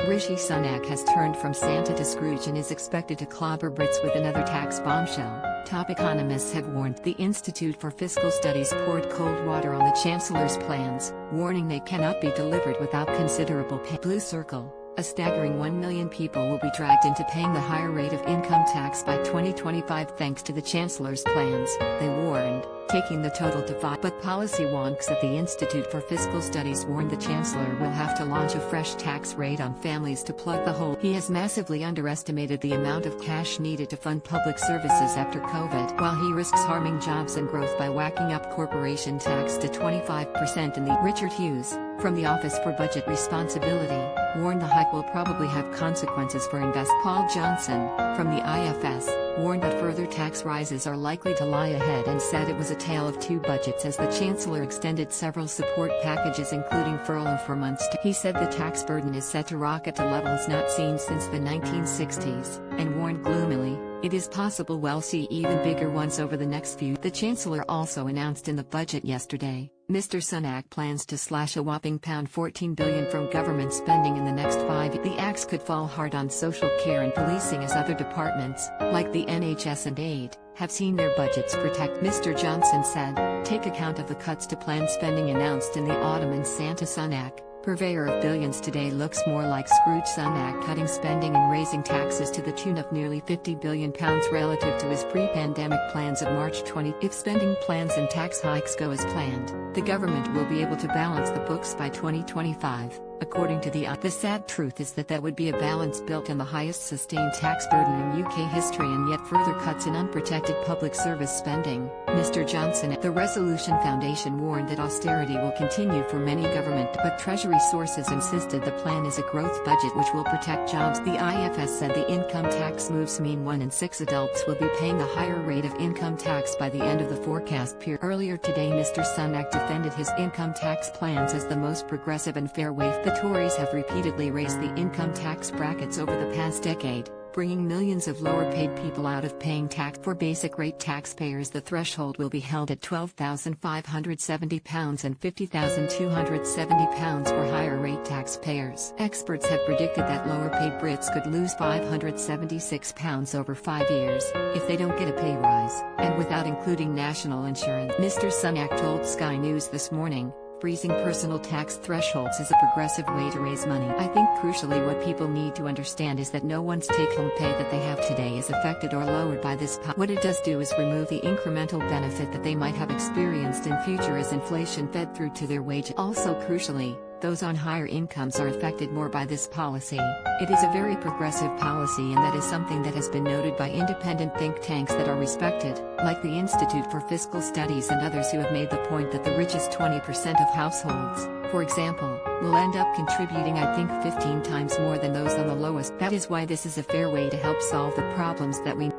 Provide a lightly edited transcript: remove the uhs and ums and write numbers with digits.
Rishi Sunak has turned from Santa to Scrooge and is expected to clobber Brits with another tax bombshell. Top economists have warned. The Institute for Fiscal Studies poured cold water on the Chancellor's plans, warning they cannot be delivered without considerable pay. Blue Circle. A staggering 1 million people will be dragged into paying the higher rate of income tax by 2025 thanks to the Chancellor's plans, they warned, taking the total to 5. But policy wonks at the Institute for Fiscal Studies warned the Chancellor will have to launch a fresh tax rate on families to plug the hole. He has massively underestimated the amount of cash needed to fund public services after COVID, while he risks harming jobs and growth by whacking up corporation tax to 25% in the Richard Hughes, from the Office for Budget Responsibility, warned the hike will probably have consequences for investors. Paul Johnson, from the IFS, warned that further tax rises are likely to lie ahead and said it was a tale of two budgets as the Chancellor extended several support packages including furlough for months. He said the tax burden is set to rocket to levels not seen since the 1960s, and warned gloomily, it is possible we'll see even bigger ones over the next few. The Chancellor also announced in the budget yesterday, Mr Sunak plans to slash a whopping £14 billion from government spending in the next 5 years. The axe could fall hard on social care and policing as other departments, like the NHS and aid, have seen their budgets protect. Mr Johnson said, take account of the cuts to planned spending announced in the Autumn and Santa Sunak. Purveyor of billions today looks more like Scrooge Sunak cutting spending and raising taxes to the tune of nearly £50 billion relative to his pre-pandemic plans of March 20. If spending plans and tax hikes go as planned, the government will be able to balance the books by 2025, according to the sad truth is that would be a balance built on the highest sustained tax burden in UK history and yet further cuts in unprotected public service spending, Mr Johnson. The Resolution Foundation warned that austerity will continue for many government but Treasury sources insisted the plan is a growth budget which will protect jobs. The IFS said the income tax moves mean 1 in 6 adults will be paying a higher rate of income tax by the end of the forecast period. Earlier today Mr Sunak defended his income tax plans as the most progressive and fair way. The Tories have repeatedly raised the income tax brackets over the past decade, bringing millions of lower-paid people out of paying tax. For basic-rate taxpayers the threshold will be held at £12,570 and £50,270 for higher-rate taxpayers. Experts have predicted that lower-paid Brits could lose £576 over 5 years, if they don't get a pay rise, and without including national insurance. Mr Sunak told Sky News this morning, freezing personal tax thresholds is a progressive way to raise money. I think crucially what people need to understand is that no one's take-home pay that they have today is affected or lowered by this policy. What it does do is remove the incremental benefit that they might have experienced in future as inflation fed through to their wages. Also crucially, those on higher incomes are affected more by this policy. It is a very progressive policy and that is something that has been noted by independent think tanks that are respected, like the Institute for Fiscal Studies and others who have made the point that the richest 20% of households, for example, will end up contributing I think 15 times more than those on the lowest. That is why this is a fair way to help solve the problems that we